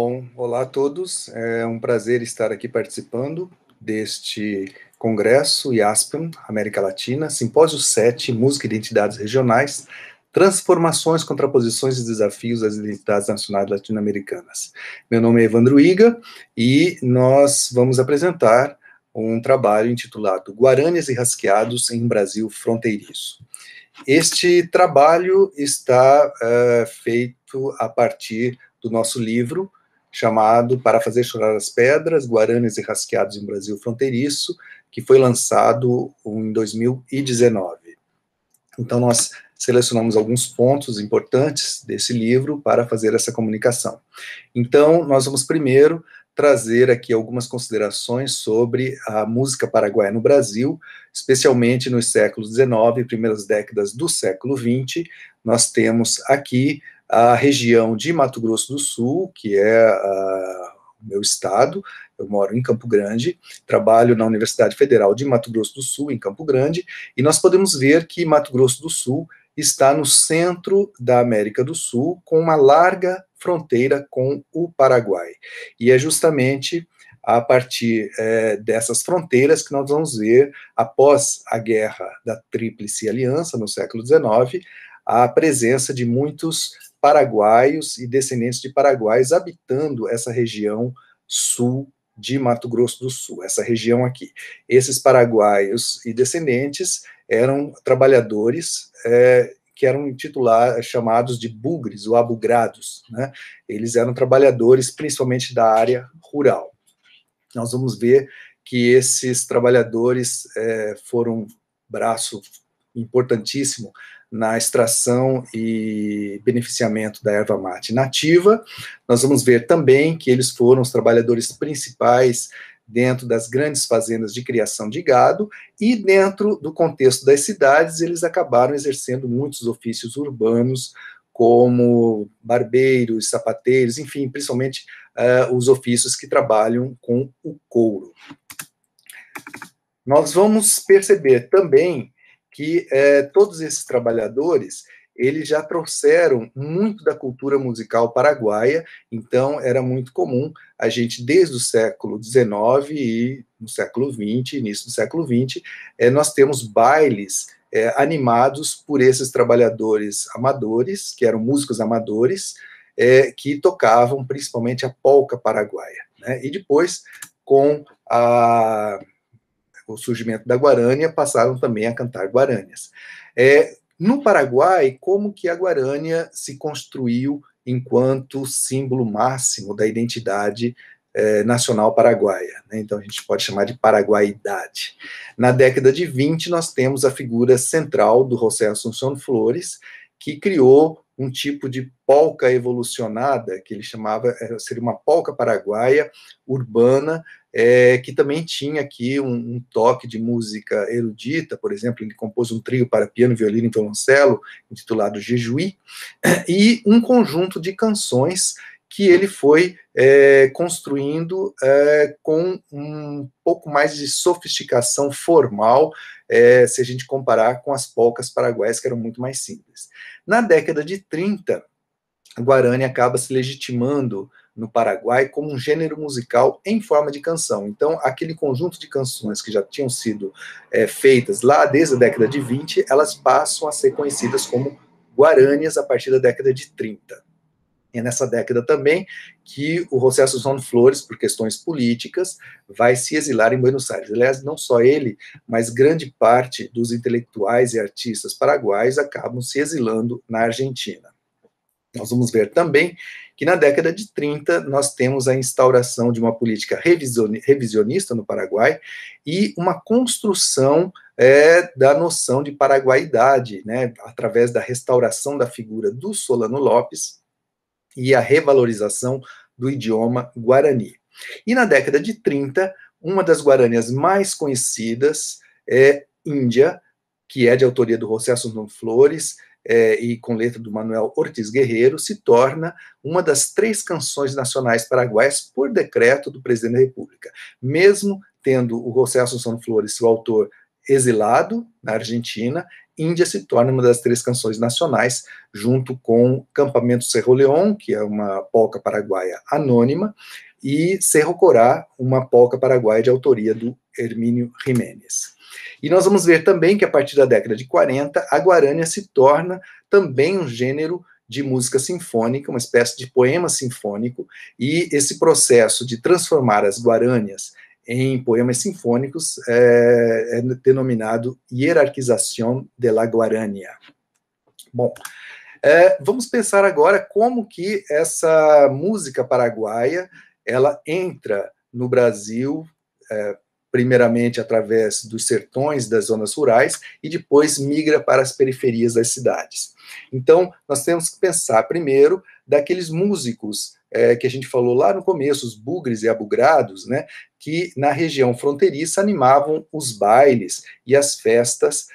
Bom, olá a todos. É um prazer estar aqui participando deste congresso IASPM, América Latina, Simpósio 7, Música e Identidades Regionais, Transformações, Contraposições e Desafios das Identidades Nacionais Latino-Americanas. Meu nome é Evandro Iga e nós vamos apresentar um trabalho intitulado Guaranias e Rasqueados em um Brasil Fronteiriço. Este trabalho está feito a partir do nosso livro, chamado Para Fazer Chorar as Pedras, Guaranias e Rasqueados em Brasil Fronteiriço, que foi lançado em 2019. Então, nós selecionamos alguns pontos importantes desse livro para fazer essa comunicação. Então, nós vamos primeiro trazer aqui algumas considerações sobre a música paraguaia no Brasil, especialmente nos séculos XIX e primeiras décadas do século XX. Nós temos aqui a região de Mato Grosso do Sul, que é o meu estado. Eu moro em Campo Grande, trabalho na Universidade Federal de Mato Grosso do Sul, em Campo Grande, e nós podemos ver que Mato Grosso do Sul está no centro da América do Sul, com uma larga fronteira com o Paraguai. E é justamente a partir dessas fronteiras que nós vamos ver, após a Guerra da Tríplice Aliança, no século XIX, a presença de muitos paraguaios e descendentes de paraguaios habitando essa região sul de Mato Grosso do Sul, essa região aqui. Esses paraguaios e descendentes eram trabalhadores que eram chamados de bugres ou abugrados, né? Eles eram trabalhadores principalmente da área rural. Nós vamos ver que esses trabalhadores foram braço importantíssimo na extração e beneficiamento da erva mate nativa. Nós vamos ver também que eles foram os trabalhadores principais dentro das grandes fazendas de criação de gado, e dentro do contexto das cidades, eles acabaram exercendo muitos ofícios urbanos, como barbeiros, sapateiros, enfim, principalmente os ofícios que trabalham com o couro. Nós vamos perceber também que todos esses trabalhadores, eles já trouxeram muito da cultura musical paraguaia, então era muito comum a gente, desde o século XIX e no século XX, início do século XX, nós temos bailes animados por esses trabalhadores amadores, que eram músicos amadores, que tocavam principalmente a polca paraguaia, né? E depois, com o surgimento da guarânia, passaram também a cantar guarânias. No Paraguai, como que a guarânia se construiu enquanto símbolo máximo da identidade nacional paraguaia, né? Então a gente pode chamar de paraguaidade. Na década de 20, nós temos a figura central do José Assunção Flores, que criou um tipo de polca evolucionada, que ele chamava, seria uma polca paraguaia urbana, que também tinha aqui um toque de música erudita. Por exemplo, ele compôs um trio para piano, violino e violoncelo, intitulado Jejuí, e um conjunto de canções que ele foi construindo com um pouco mais de sofisticação formal, se a gente comparar com as polcas paraguaias, que eram muito mais simples. Na década de 30, a guarânia acaba se legitimando no Paraguai como um gênero musical em forma de canção. Então, aquele conjunto de canções que já tinham sido feitas lá desde a década de 20, elas passam a ser conhecidas como guarânias a partir da década de 30. É nessa década também que o José Assunção Flores, por questões políticas, vai se exilar em Buenos Aires. Aliás, não só ele, mas grande parte dos intelectuais e artistas paraguaios acabam se exilando na Argentina. Nós vamos ver também que na década de 30 nós temos a instauração de uma política revisionista no Paraguai e uma construção da noção de paraguaidade, né, através da restauração da figura do Solano Lopes e a revalorização do idioma guarani. E na década de 30, uma das guaranias mais conhecidas é Índia, que é de autoria do José Assunção Flores, e com letra do Manuel Ortiz Guerreiro, se torna uma das 3 canções nacionais paraguaias por decreto do presidente da República. Mesmo tendo o José Assunção Flores, seu autor, Exilado, na Argentina, Índia se torna uma das 3 canções nacionais, junto com Campamento Cerro León, que é uma polca paraguaia anônima, e Cerro Corá, uma polca paraguaia de autoria do Hermínio Jiménez. E nós vamos ver também que, a partir da década de 40, a guarânia se torna também um gênero de música sinfônica, uma espécie de poema sinfônico, e esse processo de transformar as guarânias em poemas sinfônicos é denominado hierarquização de la guarania. Bom, vamos pensar agora como que essa música paraguaia ela entra no Brasil, primeiramente através dos sertões, das zonas rurais, e depois migra para as periferias das cidades. Então, nós temos que pensar primeiro daqueles músicos que a gente falou lá no começo, os bugres e abugrados, né, que na região fronteiriça animavam os bailes e as festas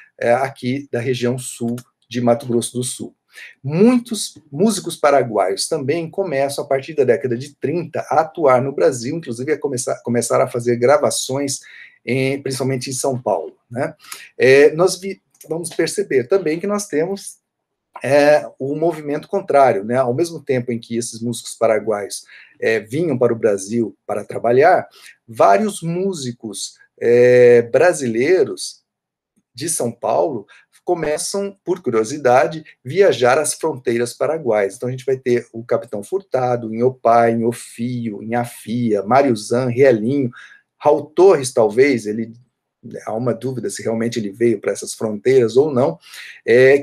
aqui da região sul de Mato Grosso do Sul. Muitos músicos paraguaios também começam, a partir da década de 30, a atuar no Brasil, inclusive começaram a fazer gravações, principalmente em São Paulo. Né? Nós vamos perceber também que nós temos o movimento contrário, né? Ao mesmo tempo em que esses músicos paraguaios vinham para o Brasil para trabalhar, vários músicos brasileiros de São Paulo começam, por curiosidade, viajar às fronteiras paraguaias. Então a gente vai ter o Capitão Furtado, em Opá, em Ofio, em Afia, Mário Zan, Rielinho, Raul Torres, talvez, há uma dúvida se realmente ele veio para essas fronteiras ou não,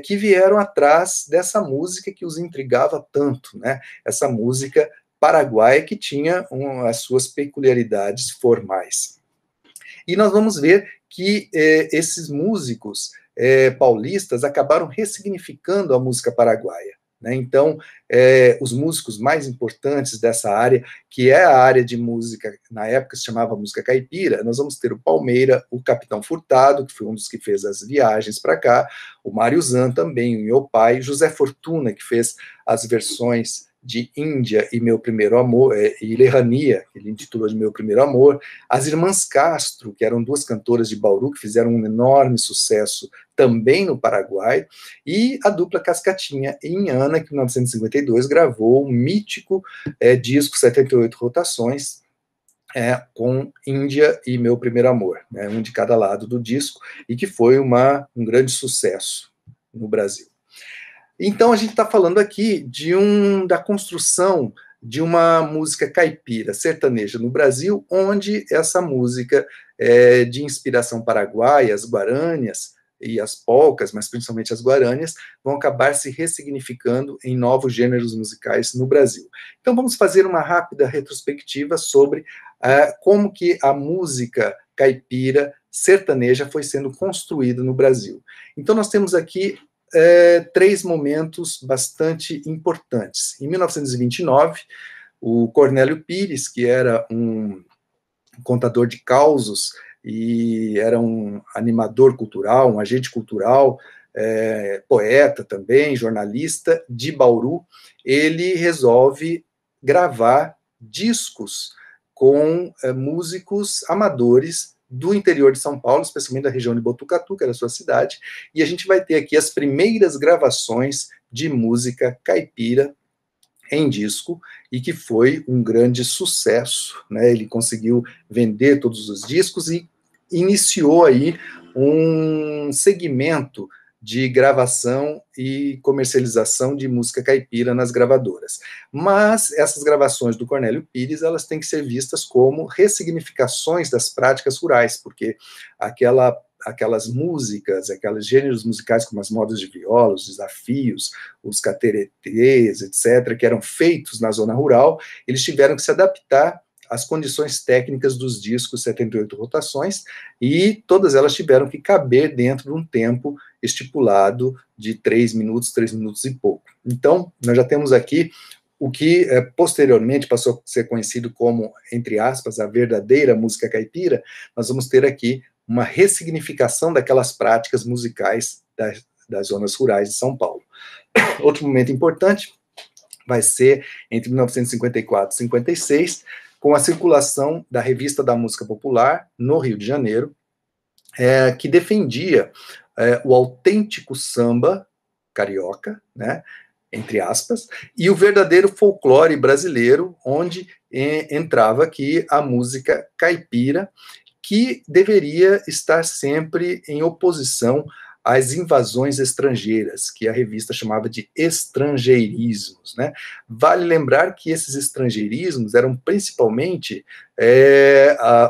que vieram atrás dessa música que os intrigava tanto, né? Essa música paraguaia que tinha as suas peculiaridades formais. E nós vamos ver que esses músicos paulistas acabaram ressignificando a música paraguaia. Né? Então, os músicos mais importantes dessa área, que é a área de música, na época se chamava música caipira, nós vamos ter o Palmeira, o Capitão Furtado, que foi um dos que fez as viagens para cá, o Mário Zan também, o Iopai, José Fortuna, que fez as versões de Índia e Meu Primeiro Amor, e Lerrania, que ele intitulou de Meu Primeiro Amor, as Irmãs Castro, que eram 2 cantoras de Bauru, que fizeram um enorme sucesso também no Paraguai, e a dupla Cascatinha e Inhana, que em 1952 gravou um mítico disco 78 rotações, com Índia e Meu Primeiro Amor, né, um de cada lado do disco, e que foi um grande sucesso no Brasil. Então, a gente está falando aqui da construção de uma música caipira, sertaneja no Brasil, onde essa música de inspiração paraguaia, as guarânias e as polcas, mas principalmente as guarânias, vão acabar se ressignificando em novos gêneros musicais no Brasil. Então, vamos fazer uma rápida retrospectiva sobre como que a música caipira sertaneja foi sendo construída no Brasil. Então, nós temos aqui 3 momentos bastante importantes. Em 1929, o Cornélio Pires, que era um contador de causos e era um animador cultural, um agente cultural, poeta também, jornalista de Bauru, ele resolve gravar discos com músicos amadores do interior de São Paulo, especialmente da região de Botucatu, que era a sua cidade, e a gente vai ter aqui as primeiras gravações de música caipira em disco, e que foi um grande sucesso, né? Ele conseguiu vender todos os discos e iniciou aí um segmento de gravação e comercialização de música caipira nas gravadoras. Mas essas gravações do Cornélio Pires, elas têm que ser vistas como ressignificações das práticas rurais, porque aquelas músicas, aqueles gêneros musicais como as modas de viola, os desafios, os cateretês, etc., que eram feitos na zona rural, eles tiveram que se adaptar às condições técnicas dos discos 78 rotações, e todas elas tiveram que caber dentro de um tempo estipulado de 3 minutos e pouco. Então, nós já temos aqui o que posteriormente passou a ser conhecido como, entre aspas, a verdadeira música caipira. Nós vamos ter aqui uma ressignificação daquelas práticas musicais das zonas rurais de São Paulo. Outro momento importante vai ser entre 1954 e 56, com a circulação da Revista da Música Popular no Rio de Janeiro, que defendia o autêntico samba carioca, né, entre aspas, e o verdadeiro folclore brasileiro, onde entrava aqui a música caipira, que deveria estar sempre em oposição às invasões estrangeiras, que a revista chamava de estrangeirismos, né? Vale lembrar que esses estrangeirismos eram principalmente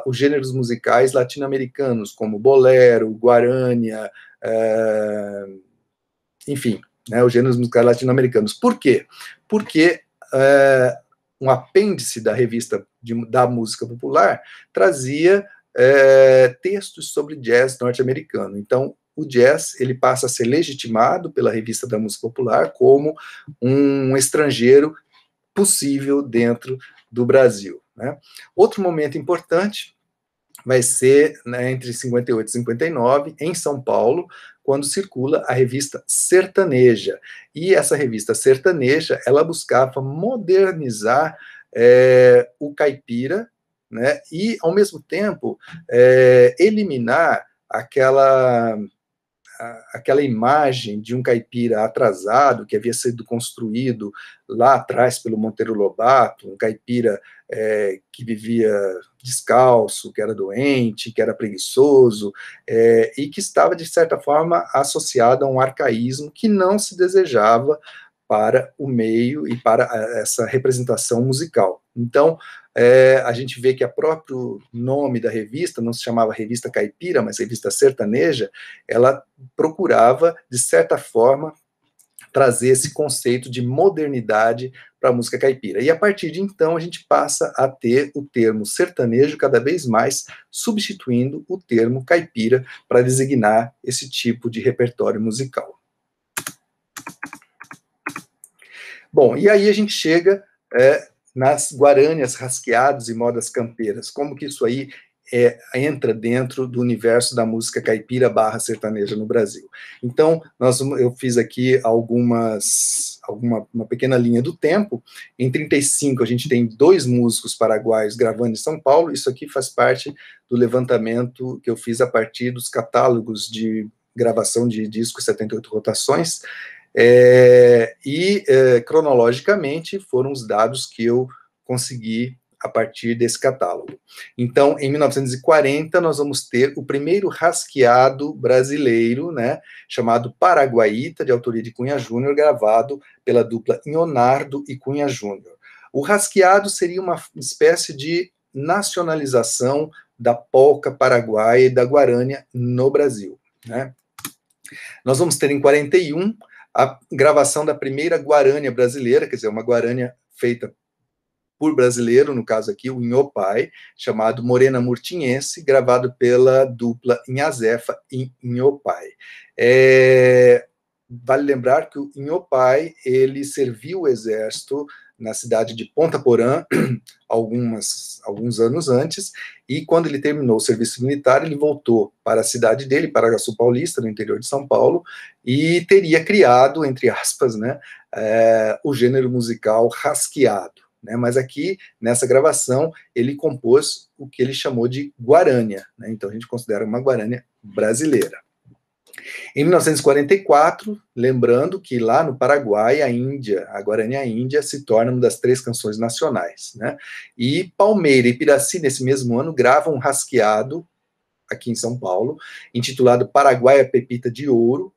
os gêneros musicais latino-americanos, como bolero, guarânia, enfim, né, os gêneros musicais latino-americanos. Por quê? Porque um apêndice da revista da música popular trazia textos sobre jazz norte-americano. Então, o jazz ele passa a ser legitimado pela revista da música popular como um estrangeiro possível dentro do Brasil, né? Outro momento importante vai ser, né, entre 58 e 59, em São Paulo, quando circula a revista Sertaneja. E essa revista Sertaneja, ela buscava modernizar o caipira, né, e, ao mesmo tempo, eliminar aquela imagem de um caipira atrasado que havia sido construído lá atrás pelo Monteiro Lobato, um caipira que vivia descalço, que era doente, que era preguiçoso, e que estava, de certa forma, associado a um arcaísmo que não se desejava para o meio e para essa representação musical. Então, a gente vê que o próprio nome da revista não se chamava Revista Caipira, mas Revista Sertaneja, ela procurava, de certa forma, trazer esse conceito de modernidade para a música caipira. E a partir de então, a gente passa a ter o termo sertanejo cada vez mais substituindo o termo caipira para designar esse tipo de repertório musical. Bom, e aí a gente chega nas guarânias rasqueadas e modas campeiras. Como que isso aí entra dentro do universo da música caipira barra sertaneja no Brasil? Então, eu fiz aqui uma pequena linha do tempo. Em 35, a gente tem 2 músicos paraguaios gravando em São Paulo. Isso aqui faz parte do levantamento que eu fiz a partir dos catálogos de gravação de discos 78 rotações, cronologicamente foram os dados que eu consegui a partir desse catálogo. Então, em 1940, nós vamos ter o primeiro rasqueado brasileiro, né, chamado Paraguaíta, de autoria de Cunha Júnior, gravado pela dupla Leonardo e Cunha Júnior. O rasqueado seria uma espécie de nacionalização da polca paraguaia e da guarânia no Brasil, né? Nós vamos ter em 41 a gravação da primeira guarânia brasileira, quer dizer, uma guarânia feita por brasileiro, no caso aqui, o Inhopai, chamado Morena Murtinhense, gravado pela dupla Inhazefa e Inhopai. Vale lembrar que o Inhopai, ele serviu o exército na cidade de Ponta Porã, alguns anos antes, e quando ele terminou o serviço militar, ele voltou para a cidade dele, Paraguaçu Paulista, no interior de São Paulo, e teria criado, entre aspas, né, o gênero musical rasqueado, né? Mas aqui, nessa gravação, ele compôs o que ele chamou de guarânia, né? Então a gente considera uma guarânia brasileira. Em 1944, lembrando que lá no Paraguai, a Guarânia Índia, se torna uma das 3 canções nacionais, né? E Palmeira e Piraci, nesse mesmo ano, gravam um rasqueado, aqui em São Paulo, intitulado Paraguaia Pepita de Ouro,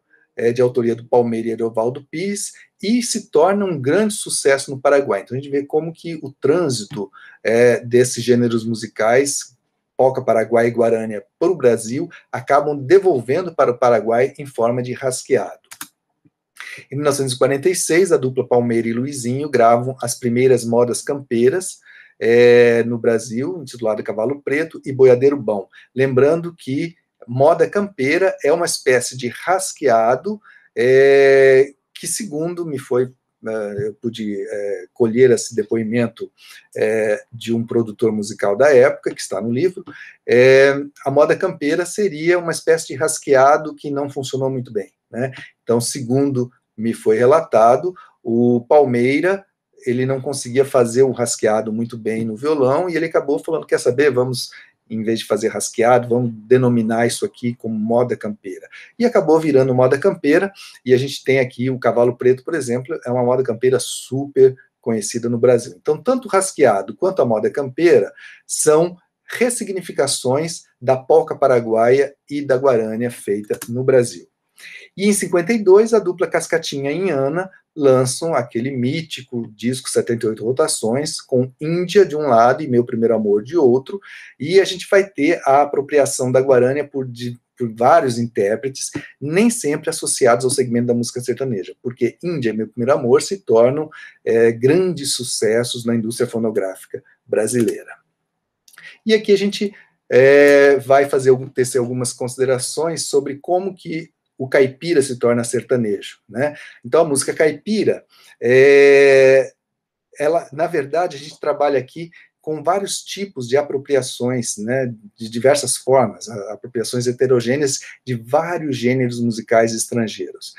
de autoria do Palmeira e Edovaldo Pires, e se torna um grande sucesso no Paraguai. Então a gente vê como que o trânsito desses gêneros musicais, polca, Paraguai e guarânia, para o Brasil, acabam devolvendo para o Paraguai em forma de rasqueado. Em 1946, a dupla Palmeira e Luizinho gravam as primeiras modas campeiras no Brasil, intitulada Cavalo Preto e Boiadeiro Bom. Lembrando que moda campeira é uma espécie de rasqueado que, segundo eu pude colher esse depoimento de um produtor musical da época, que está no livro, a moda campeira seria uma espécie de rasqueado que não funcionou muito bem, né? Então, segundo me foi relatado, o Palmeira, ele não conseguia fazer o rasqueado muito bem no violão, e ele acabou falando, quer saber, vamos em vez de fazer rasqueado, vamos denominar isso aqui como moda campeira. E acabou virando moda campeira, e a gente tem aqui o cavalo preto, por exemplo, é uma moda campeira super conhecida no Brasil. Então, tanto o rasqueado quanto a moda campeira são ressignificações da polca paraguaia e da guarânia feita no Brasil. E em 52, a dupla Cascatinha e Ana lançam aquele mítico disco 78 rotações, com Índia de um lado e Meu Primeiro Amor de outro, e a gente vai ter a apropriação da guarânia por vários intérpretes, nem sempre associados ao segmento da música sertaneja, porque Índia e Meu Primeiro Amor se tornam grandes sucessos na indústria fonográfica brasileira. E aqui a gente vai tecer algumas considerações sobre como que o caipira se torna sertanejo, né? Então, a música caipira, ela, na verdade, a gente trabalha aqui com vários tipos de apropriações, né, de diversas formas, apropriações heterogêneas de vários gêneros musicais estrangeiros.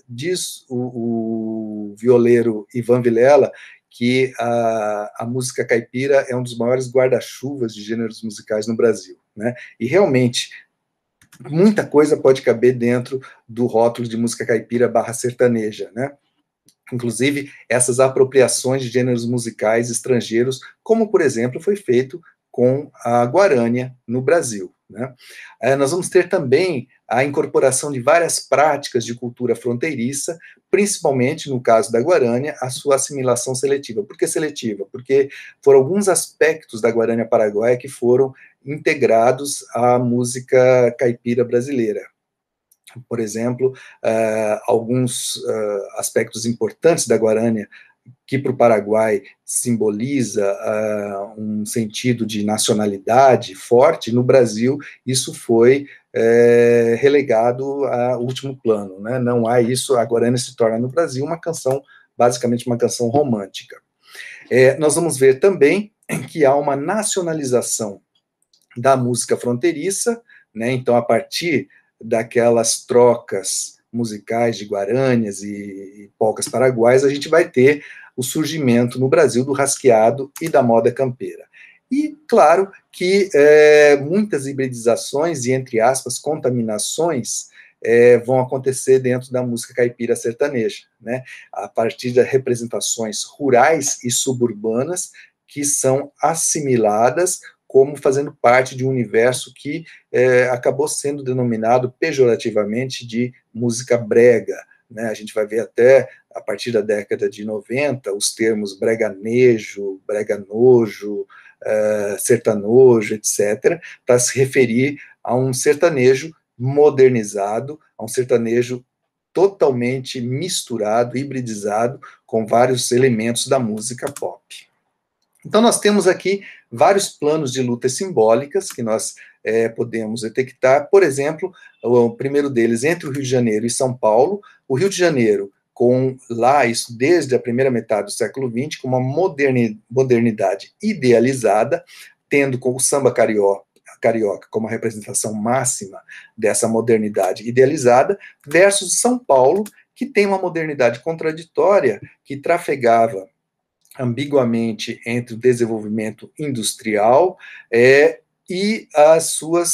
Diz o violeiro Ivan Vilela que a música caipira é um dos maiores guarda-chuvas de gêneros musicais no Brasil, né? E realmente muita coisa pode caber dentro do rótulo de música caipira barra sertaneja, né? Inclusive essas apropriações de gêneros musicais estrangeiros, como, por exemplo, foi feito com a guarânia no Brasil, né? Nós vamos ter também a incorporação de várias práticas de cultura fronteiriça, principalmente, no caso da guarânia, a sua assimilação seletiva. Por que seletiva? Porque foram alguns aspectos da guarânia paraguaia que foram integrados à música caipira brasileira. Por exemplo, alguns aspectos importantes da guarânia que para o Paraguai simboliza um sentido de nacionalidade forte, no Brasil isso foi relegado a último plano, né? Não há isso, a guarânia se torna no Brasil uma canção, basicamente uma canção romântica. Nós vamos ver também que há uma nacionalização da música fronteiriça, né? Então, a partir daquelas trocas musicais de guarânias e polcas paraguaias, a gente vai ter o surgimento no Brasil do rasqueado e da moda campeira. E, claro, que muitas hibridizações e, entre aspas, contaminações vão acontecer dentro da música caipira sertaneja, né? A partir das representações rurais e suburbanas que são assimiladas como fazendo parte de um universo que acabou sendo denominado pejorativamente de música brega, né? A gente vai ver até, a partir da década de 90, os termos breganejo, breganojo, sertanojo, etc., para se referir a um sertanejo modernizado, a um sertanejo totalmente misturado, hibridizado, com vários elementos da música pop. Então, nós temos aqui vários planos de lutas simbólicas que nós podemos detectar. Por exemplo, o primeiro deles, entre o Rio de Janeiro e São Paulo, o Rio de Janeiro, com lá, isso desde a primeira metade do século XX, com uma modernidade idealizada, tendo com o samba carioca como a representação máxima dessa modernidade idealizada, versus São Paulo, que tem uma modernidade contraditória, que trafegava ambiguamente entre o desenvolvimento industrial e a sua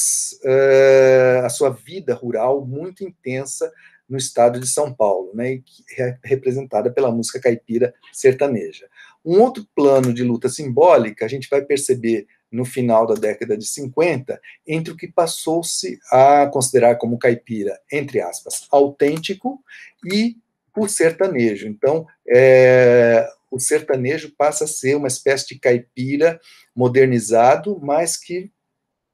vida rural muito intensa no estado de São Paulo, né, representada pela música caipira sertaneja. Um outro plano de luta simbólica a gente vai perceber no final da década de 50, entre o que passou-se a considerar como caipira, entre aspas, autêntico, e o sertanejo. Então, o sertanejo passa a ser uma espécie de caipira modernizado, mas que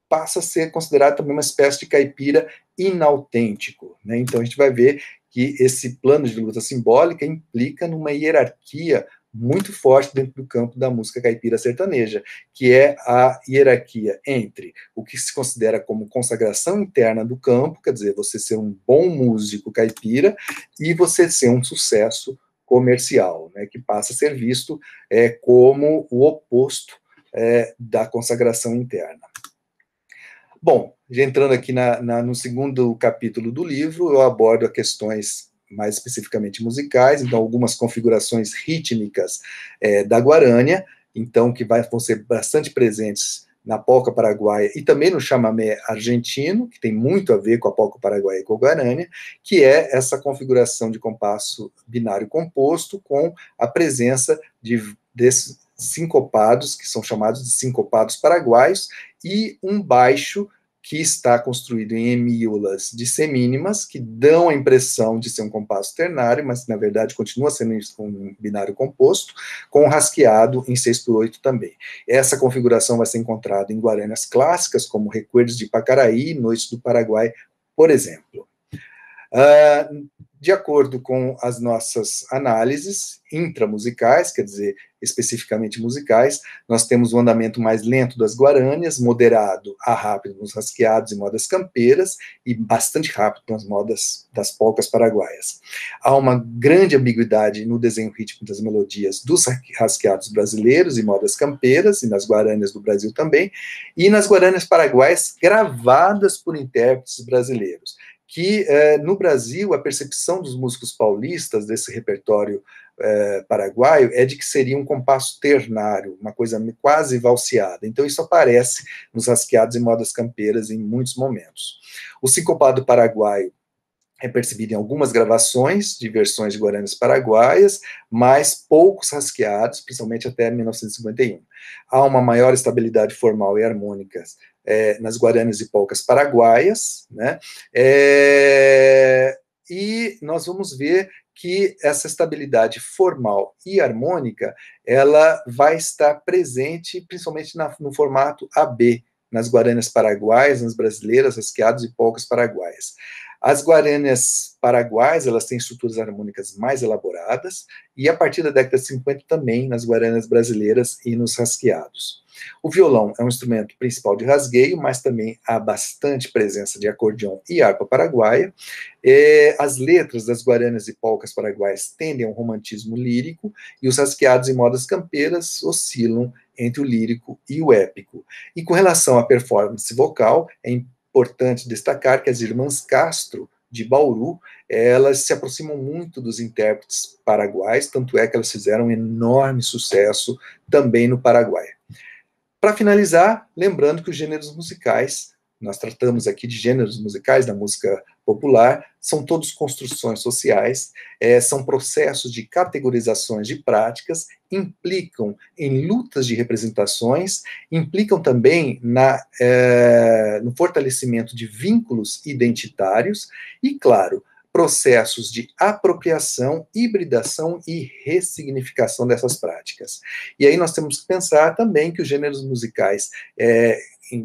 passa a ser considerado também uma espécie de caipira inautêntico, né? Então, a gente vai ver que esse plano de luta simbólica implica numa hierarquia muito forte dentro do campo da música caipira sertaneja, que é a hierarquia entre o que se considera como consagração interna do campo, quer dizer, você ser um bom músico caipira, e você ser um sucesso comercial, né, que passa a ser visto como o oposto da consagração interna. Bom, já entrando aqui no segundo capítulo do livro, eu abordo questões mais especificamente musicais, então algumas configurações rítmicas da guarânia, então que vão ser bastante presentes na polca paraguaia e também no chamamé argentino, que tem muito a ver com a polca paraguaia e com a guarânia, que é essa configuração de compasso binário composto com a presença desses sincopados, que são chamados de sincopados paraguaios, e um baixo que está construído em hemíolas dissemínimas, que dão a impressão de ser um compasso ternário, mas na verdade continua sendo um binário composto, com rasqueado em 6/8 também. Essa configuração vai ser encontrada em guarânias clássicas, como Recuerdos de Pacaraí, Noites do Paraguai, por exemplo. De acordo com as nossas análises intramusicais, quer dizer, especificamente musicais, nós temos um andamento mais lento das guarânias, moderado a rápido nos rasqueados e modas campeiras, e bastante rápido nas modas das polcas paraguaias. Há uma grande ambiguidade no desenho rítmico das melodias dos rasqueados brasileiros e modas campeiras, e nas guarânias do Brasil também, e nas guarânias paraguaias gravadas por intérpretes brasileiros, que no Brasil a percepção dos músicos paulistas desse repertório paraguaio é de que seria um compasso ternário, uma coisa quase valseada. Então isso aparece nos rasqueados e modas campeiras em muitos momentos. O sincopado paraguaio é percebido em algumas gravações de versões de guarânias paraguaias, mas poucos rasqueados, principalmente até 1951. Há uma maior estabilidade formal e harmônica nas guarânias e polcas paraguaias, né? E nós vamos ver que essa estabilidade formal e harmônica, ela vai estar presente principalmente no formato AB, nas guarânias paraguaias, nas brasileiras, rasqueados e polcas paraguaias. As guarânias paraguaias, elas têm estruturas harmônicas mais elaboradas, e a partir da década de 50 também nas guarânias brasileiras e nos rasqueados. O violão é um instrumento principal de rasgueio, mas também há bastante presença de acordeão e harpa paraguaia. As letras das guarânias e polcas paraguaias tendem a um romantismo lírico, e os rasqueados e modas campeiras oscilam entre o lírico e o épico. E com relação à performance vocal, é importante destacar que as irmãs Castro, de Bauru, elas se aproximam muito dos intérpretes paraguaios, tanto é que elas fizeram um enorme sucesso também no Paraguai. Para finalizar, lembrando que os gêneros musicais, nós tratamos aqui de gêneros musicais da música popular, são todos construções sociais, são processos de categorizações de práticas, implicam em lutas de representações, implicam também no fortalecimento de vínculos identitários e, claro, processos de apropriação, hibridação e ressignificação dessas práticas. E aí nós temos que pensar também que os gêneros musicais,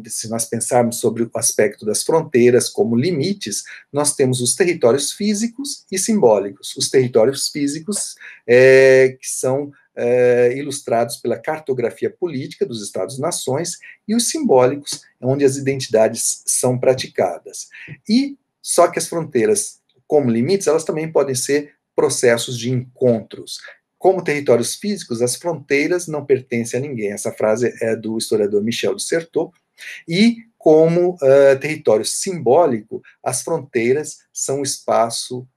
se nós pensarmos sobre o aspecto das fronteiras como limites, nós temos os territórios físicos e simbólicos. Os territórios físicos, que são ilustrados pela cartografia política dos Estados-nações, e os simbólicos, onde as identidades são praticadas. E só que as fronteiras, como limites, elas também podem ser processos de encontros. Como territórios físicos, as fronteiras não pertencem a ninguém. Essa frase é do historiador Michel de Certeau. E como território simbólico, as fronteiras são um espaço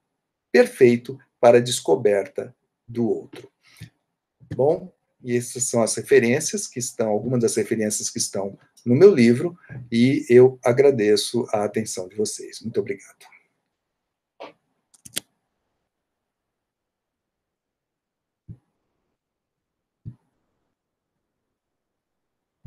perfeito para a descoberta do outro. Bom, e essas são as referências que estão, algumas das referências que estão no meu livro, e eu agradeço a atenção de vocês. Muito obrigado.